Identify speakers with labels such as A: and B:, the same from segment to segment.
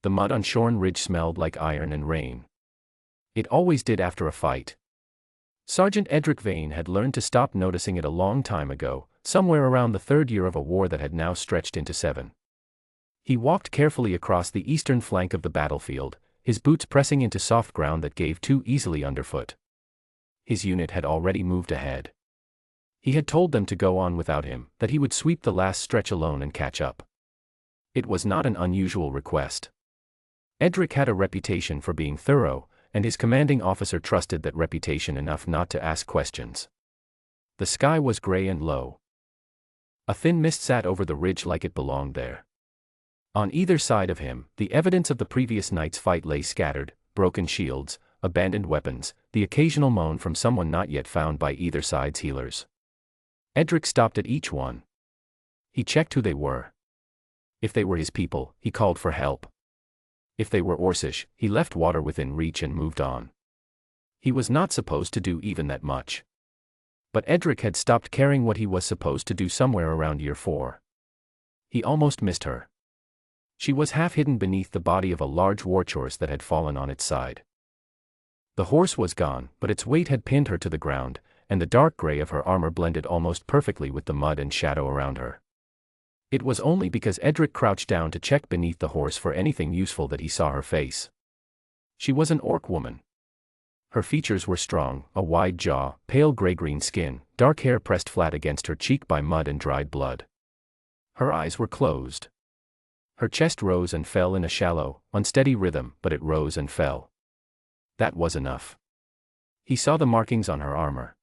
A: The mud on Shorn Ridge smelled like iron and rain. It always did after a fight. Sergeant Edric Vane had learned to stop noticing it a long time ago, somewhere around the third year of a war that had now stretched into 7. He walked carefully across the eastern flank of the battlefield, his boots pressing into soft ground that gave too easily underfoot. His unit had already moved ahead. He had told them to go on without him, that he would sweep the last stretch alone and catch up. It was not an unusual request. Edric had a reputation for being thorough, and his commanding officer trusted that reputation enough not to ask questions. The sky was gray and low. A thin mist sat over the ridge like it belonged there. On either side of him, the evidence of the previous night's fight lay scattered: broken shields, abandoned weapons, the occasional moan from someone not yet found by either side's healers. Edric stopped at each one. He checked who they were. If they were his people, he called for help. If they were Orcish, he left water within reach and moved on. He was not supposed to do even that much. But Edric had stopped caring what he was supposed to do somewhere around year 4. He almost missed her. She was half hidden beneath the body of a large warchorse that had fallen on its side. The horse was gone, but its weight had pinned her to the ground, and the dark gray of her armor blended almost perfectly with the mud and shadow around her. It was only because Edric crouched down to check beneath the horse for anything useful that he saw her face. She was an orc woman. Her features were strong: a wide jaw, pale gray-green skin, dark hair pressed flat against her cheek by mud and dried blood. Her eyes were closed. Her chest rose and fell in a shallow, unsteady rhythm, but it rose and fell. That was enough. He saw the markings on her armor.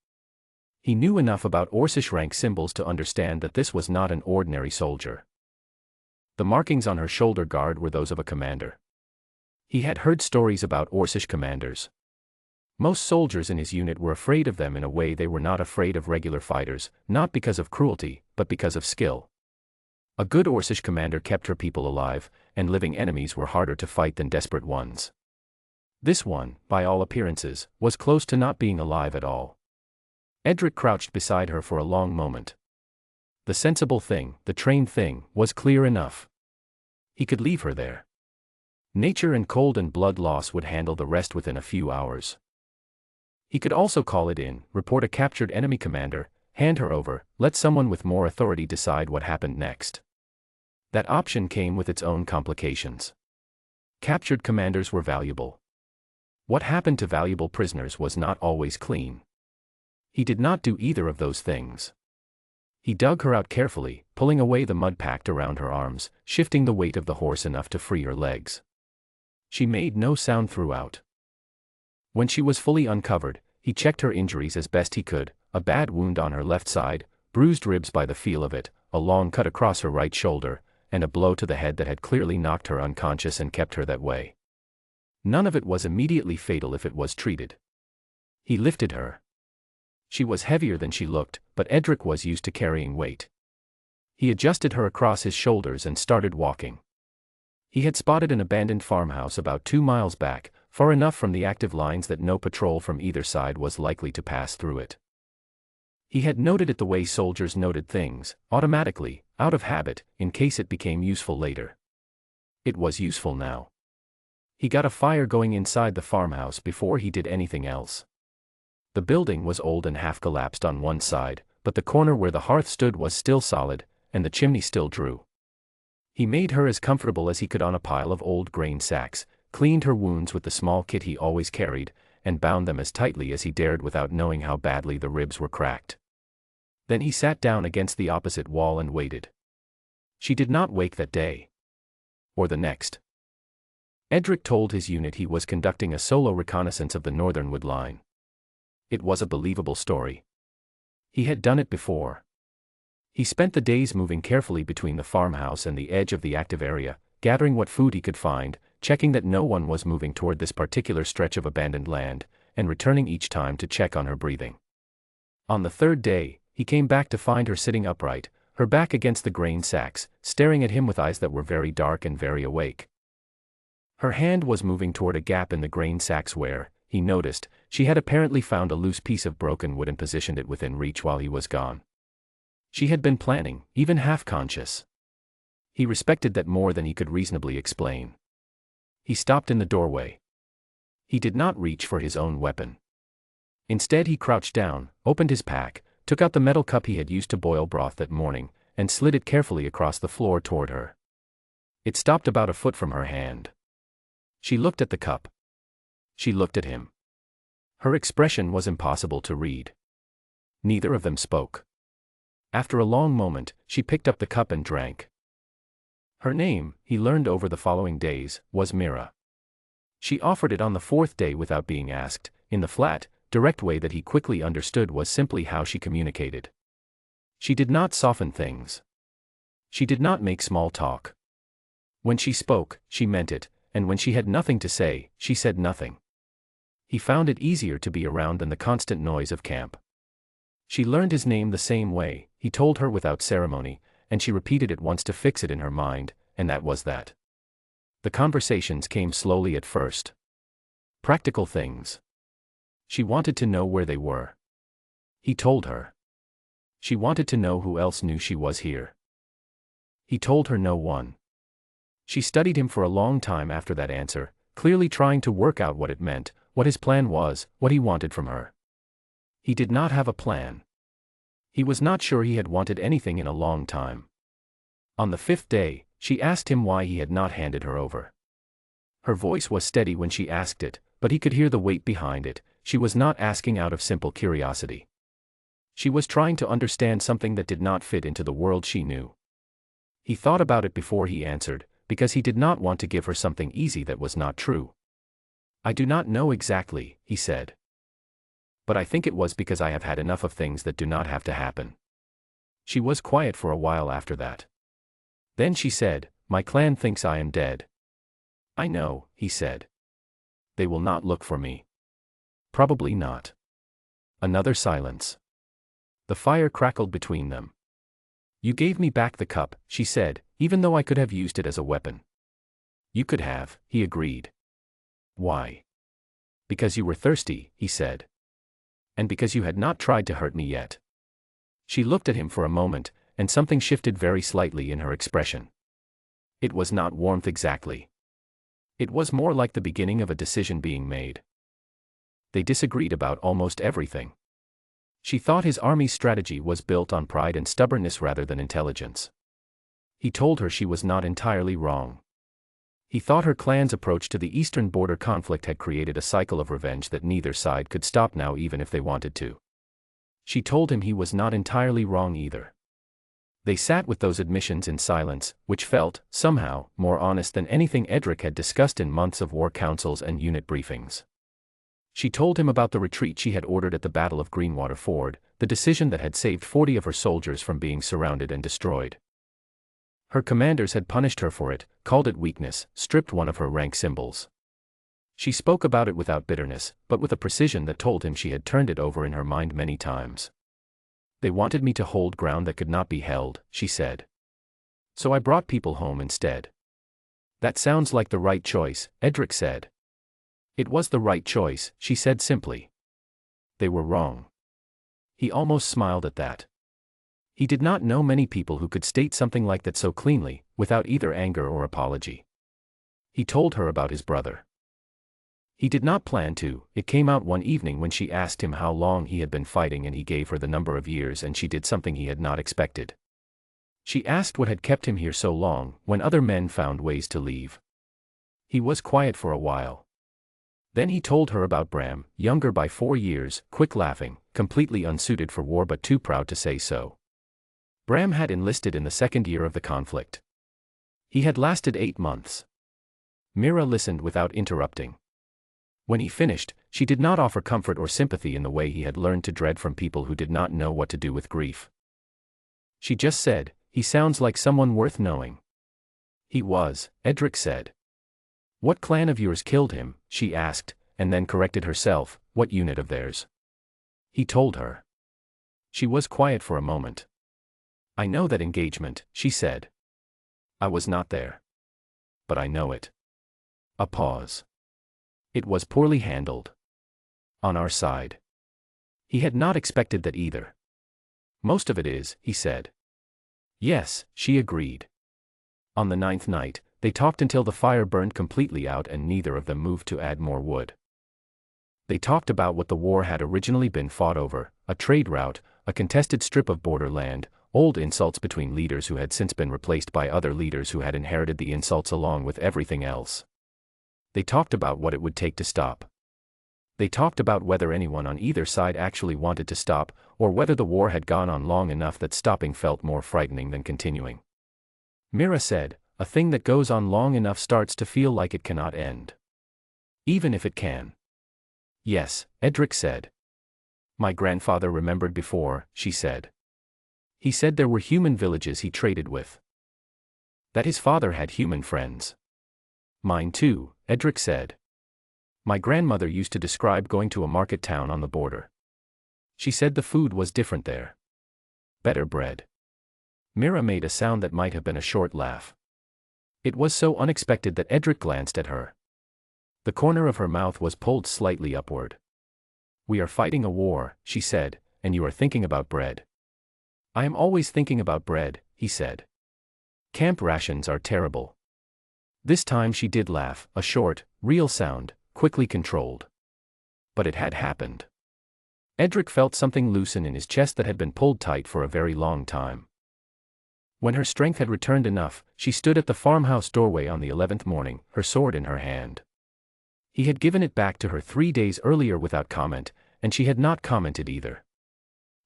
A: He knew enough about Orcish rank symbols to understand that this was not an ordinary soldier. The markings on her shoulder guard were those of a commander. He had heard stories about Orcish commanders. Most soldiers in his unit were afraid of them in a way they were not afraid of regular fighters, not because of cruelty, but because of skill. A good Orcish commander kept her people alive, and living enemies were harder to fight than desperate ones. This one, by all appearances, was close to not being alive at all. Edric crouched beside her for a long moment. The sensible thing, the trained thing, was clear enough. He could leave her there. Nature and cold and blood loss would handle the rest within a few hours. He could also call it in, report a captured enemy commander, hand her over, let someone with more authority decide what happened next. That option came with its own complications. Captured commanders were valuable. What happened to valuable prisoners was not always clean. He did not do either of those things. He dug her out carefully, pulling away the mud packed around her arms, shifting the weight of the horse enough to free her legs. She made no sound throughout. When she was fully uncovered, he checked her injuries as best he could: a bad wound on her left side, bruised ribs by the feel of it, a long cut across her right shoulder, and a blow to the head that had clearly knocked her unconscious and kept her that way. None of it was immediately fatal if it was treated. He lifted her. She was heavier than she looked, but Edric was used to carrying weight. He adjusted her across his shoulders and started walking. He had spotted an abandoned farmhouse about 2 miles back, far enough from the active lines that no patrol from either side was likely to pass through it. He had noted it the way soldiers noted things, automatically, out of habit, in case it became useful later. It was useful now. He got a fire going inside the farmhouse before he did anything else. The building was old and half collapsed on one side, but the corner where the hearth stood was still solid, and the chimney still drew. He made her as comfortable as he could on a pile of old grain sacks, cleaned her wounds with the small kit he always carried, and bound them as tightly as he dared without knowing how badly the ribs were cracked. Then he sat down against the opposite wall and waited. She did not wake that day. Or the next. Edric told his unit he was conducting a solo reconnaissance of the northern wood line. It was a believable story. He had done it before. He spent the days moving carefully between the farmhouse and the edge of the active area, gathering what food he could find, checking that no one was moving toward this particular stretch of abandoned land, and returning each time to check on her breathing. On the third day, he came back to find her sitting upright, her back against the grain sacks, staring at him with eyes that were very dark and very awake. Her hand was moving toward a gap in the grain sacks where, he noticed, she had apparently found a loose piece of broken wood and positioned it within reach while he was gone. She had been planning, even half-conscious. He respected that more than he could reasonably explain. He stopped in the doorway. He did not reach for his own weapon. Instead he crouched down, opened his pack, took out the metal cup he had used to boil broth that morning, and slid it carefully across the floor toward her. It stopped about a foot from her hand. She looked at the cup. She looked at him. Her expression was impossible to read. Neither of them spoke. After a long moment, she picked up the cup and drank. Her name, he learned over the following days, was Mira. She offered it on the fourth day without being asked, in the flat, direct way that he quickly understood was simply how she communicated. She did not soften things. She did not make small talk. When she spoke, she meant it, and when she had nothing to say, she said nothing. He found it easier to be around than the constant noise of camp. She learned his name the same way, he told her without ceremony, and she repeated it once to fix it in her mind, and that was that. The conversations came slowly at first. Practical things. She wanted to know where they were. He told her. She wanted to know who else knew she was here. He told her no one. She studied him for a long time after that answer, clearly trying to work out what it meant, what his plan was, what he wanted from her. He did not have a plan. He was not sure he had wanted anything in a long time. On the fifth day, she asked him why he had not handed her over. Her voice was steady when she asked it, but he could hear the weight behind it. She was not asking out of simple curiosity. She was trying to understand something that did not fit into the world she knew. He thought about it before he answered, because he did not want to give her something easy that was not true. I do not know exactly, he said. But I think it was because I have had enough of things that do not have to happen. She was quiet for a while after that. Then she said, my clan thinks I am dead. I know, he said. They will not look for me. Probably not. Another silence. The fire crackled between them. You gave me back the cup, she said, even though I could have used it as a weapon. You could have, he agreed. Why? Because you were thirsty, he said. And because you had not tried to hurt me yet. She looked at him for a moment, and something shifted very slightly in her expression. It was not warmth exactly. It was more like the beginning of a decision being made. They disagreed about almost everything. She thought his army's strategy was built on pride and stubbornness rather than intelligence. He told her she was not entirely wrong. He thought her clan's approach to the eastern border conflict had created a cycle of revenge that neither side could stop now even if they wanted to. She told him he was not entirely wrong either. They sat with those admissions in silence, which felt, somehow, more honest than anything Edric had discussed in months of war councils and unit briefings. She told him about the retreat she had ordered at the Battle of Greenwater Ford, the decision that had saved 40 of her soldiers from being surrounded and destroyed. Her commanders had punished her for it, called it weakness, stripped one of her rank symbols. She spoke about it without bitterness, but with a precision that told him she had turned it over in her mind many times. They wanted me to hold ground that could not be held, she said. So I brought people home instead. That sounds like the right choice, Edric said. It was the right choice, she said simply. They were wrong. He almost smiled at that. He did not know many people who could state something like that so cleanly, without either anger or apology. He told her about his brother. He did not plan to. It came out one evening when she asked him how long he had been fighting and he gave her the number of years and she did something he had not expected. She asked what had kept him here so long, when other men found ways to leave. He was quiet for a while. Then he told her about Bram, younger by 4 years, quick laughing, completely unsuited for war but too proud to say so. Bram had enlisted in the second year of the conflict. He had lasted 8 months. Mira listened without interrupting. When he finished, she did not offer comfort or sympathy in the way he had learned to dread from people who did not know what to do with grief. She just said, he sounds like someone worth knowing. He was, Edric said. What clan of yours killed him, she asked, and then corrected herself, what unit of theirs? He told her. She was quiet for a moment. I know that engagement, she said. I was not there. But I know it. A pause. It was poorly handled. On our side. He had not expected that either. Most of it is, he said. Yes, she agreed. On the 9th night, they talked until the fire burned completely out and neither of them moved to add more wood. They talked about what the war had originally been fought over, a trade route, a contested strip of borderland, old insults between leaders who had since been replaced by other leaders who had inherited the insults along with everything else. They talked about what it would take to stop. They talked about whether anyone on either side actually wanted to stop, or whether the war had gone on long enough that stopping felt more frightening than continuing. Mira said, "A thing that goes on long enough starts to feel like it cannot end. Even if it can." "Yes," Edric said. "My grandfather remembered before," she said. "He said there were human villages he traded with. That his father had human friends." "Mine too," Edric said. "My grandmother used to describe going to a market town on the border. She said the food was different there. Better bread." Mira made a sound that might have been a short laugh. It was so unexpected that Edric glanced at her. The corner of her mouth was pulled slightly upward. "We are fighting a war," she said, "and you are thinking about bread." "I am always thinking about bread," he said. "Camp rations are terrible." This time she did laugh, a short, real sound, quickly controlled. But it had happened. Edric felt something loosen in his chest that had been pulled tight for a very long time. When her strength had returned enough, she stood at the farmhouse doorway on the 11th morning, her sword in her hand. He had given it back to her 3 days earlier without comment, and she had not commented either.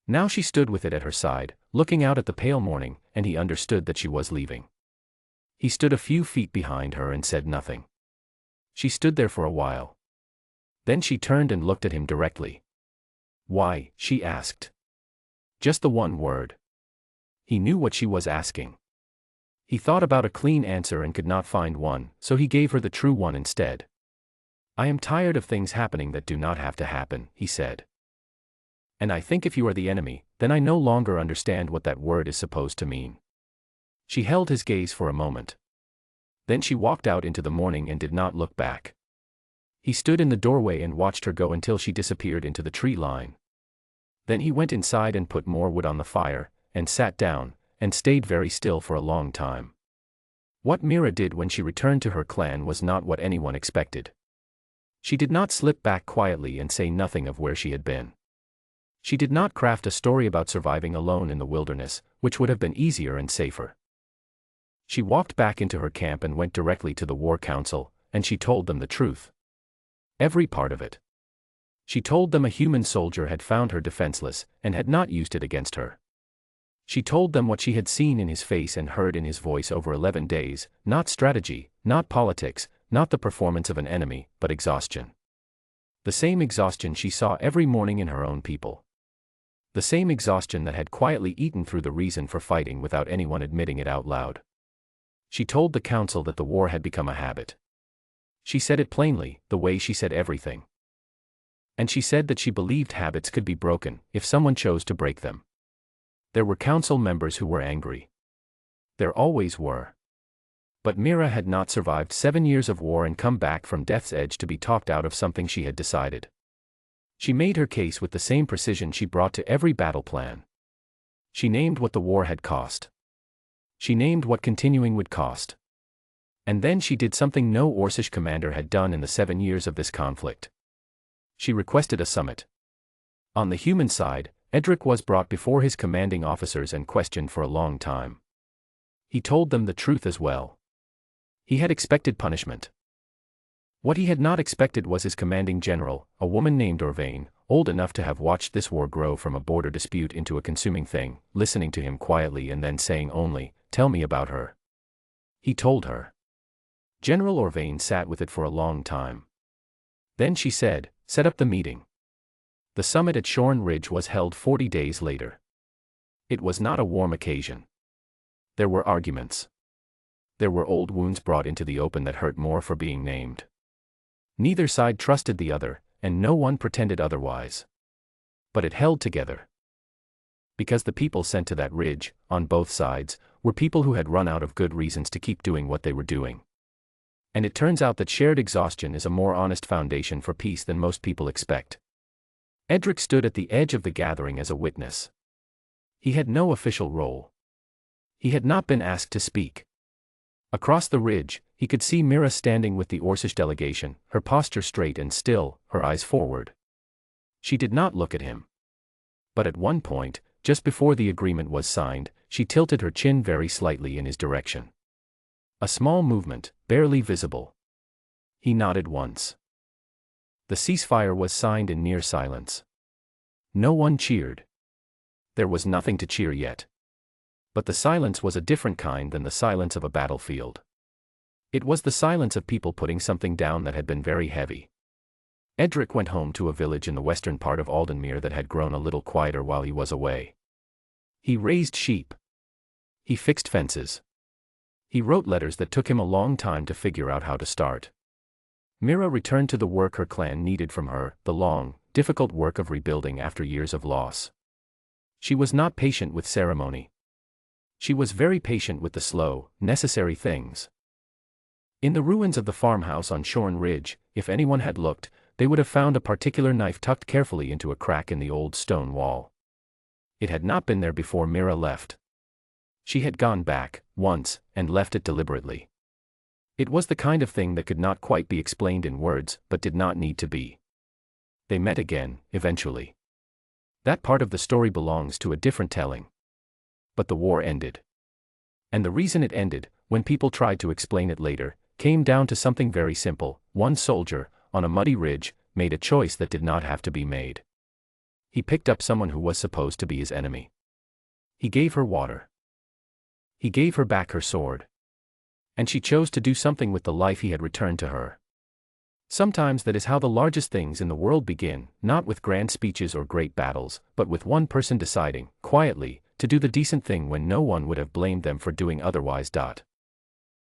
A: Now she stood with it at her side, looking out at the pale morning, and he understood that she was leaving. He stood a few feet behind her and said nothing. She stood there for a while. Then she turned and looked at him directly. "Why?" she asked. Just the one word. He knew what she was asking. He thought about a clean answer and could not find one, so he gave her the true one instead. "I am tired of things happening that do not have to happen," he said. "And I think if you are the enemy, then I no longer understand what that word is supposed to mean." She held his gaze for a moment. Then she walked out into the morning and did not look back. He stood in the doorway and watched her go until she disappeared into the tree line. Then he went inside and put more wood on the fire, and sat down, and stayed very still for a long time. What Mira did when she returned to her clan was not what anyone expected. She did not slip back quietly and say nothing of where she had been. She did not craft a story about surviving alone in the wilderness, which would have been easier and safer. She walked back into her camp and went directly to the war council, and she told them the truth. Every part of it. She told them a human soldier had found her defenseless, and had not used it against her. She told them what she had seen in his face and heard in his voice over 11 days, not strategy, not politics, not the performance of an enemy, but exhaustion. The same exhaustion she saw every morning in her own people. The same exhaustion that had quietly eaten through the reason for fighting without anyone admitting it out loud. She told the council that the war had become a habit. She said it plainly, the way she said everything. And she said that she believed habits could be broken, if someone chose to break them. There were council members who were angry. There always were. But Mira had not survived 7 years of war and come back from death's edge to be talked out of something she had decided. She made her case with the same precision she brought to every battle plan. She named what the war had cost. She named what continuing would cost. And then she did something no Orcish commander had done in the 7 years of this conflict. She requested a summit. On the human side, Edric was brought before his commanding officers and questioned for a long time. He told them the truth as well. He had expected punishment. What he had not expected was his commanding general, a woman named Orvain, old enough to have watched this war grow from a border dispute into a consuming thing, listening to him quietly and then saying only, "Tell me about her." He told her. General Orvain sat with it for a long time. Then she said, "Set up the meeting." The summit at Shorn Ridge was held 40 days later. It was not a warm occasion. There were arguments. There were old wounds brought into the open that hurt more for being named. Neither side trusted the other, and no one pretended otherwise. But it held together. Because the people sent to that ridge, on both sides, were people who had run out of good reasons to keep doing what they were doing. And it turns out that shared exhaustion is a more honest foundation for peace than most people expect. Edric stood at the edge of the gathering as a witness. He had no official role. He had not been asked to speak. Across the ridge, he could see Mira standing with the Orcish delegation, her posture straight and still, her eyes forward. She did not look at him. But at one point, just before the agreement was signed, she tilted her chin very slightly in his direction. A small movement, barely visible. He nodded once. The ceasefire was signed in near silence. No one cheered. There was nothing to cheer yet. But the silence was a different kind than the silence of a battlefield. It was the silence of people putting something down that had been very heavy. Edric went home to a village in the western part of Aldenmere that had grown a little quieter while he was away. He raised sheep. He fixed fences. He wrote letters that took him a long time to figure out how to start. Mira returned to the work her clan needed from her, the long, difficult work of rebuilding after years of loss. She was not patient with ceremony. She was very patient with the slow, necessary things. In the ruins of the farmhouse on Shorn Ridge, if anyone had looked, they would have found a particular knife tucked carefully into a crack in the old stone wall. It had not been there before Mira left. She had gone back, once, and left it deliberately. It was the kind of thing that could not quite be explained in words, but did not need to be. They met again, eventually. That part of the story belongs to a different telling. But the war ended. And the reason it ended, when people tried to explain it later, came down to something very simple. One soldier, on a muddy ridge, made a choice that did not have to be made. He picked up someone who was supposed to be his enemy. He gave her water. He gave her back her sword. And she chose to do something with the life he had returned to her. Sometimes that is how the largest things in the world begin, not with grand speeches or great battles, but with one person deciding, quietly, to do the decent thing when no one would have blamed them for doing otherwise.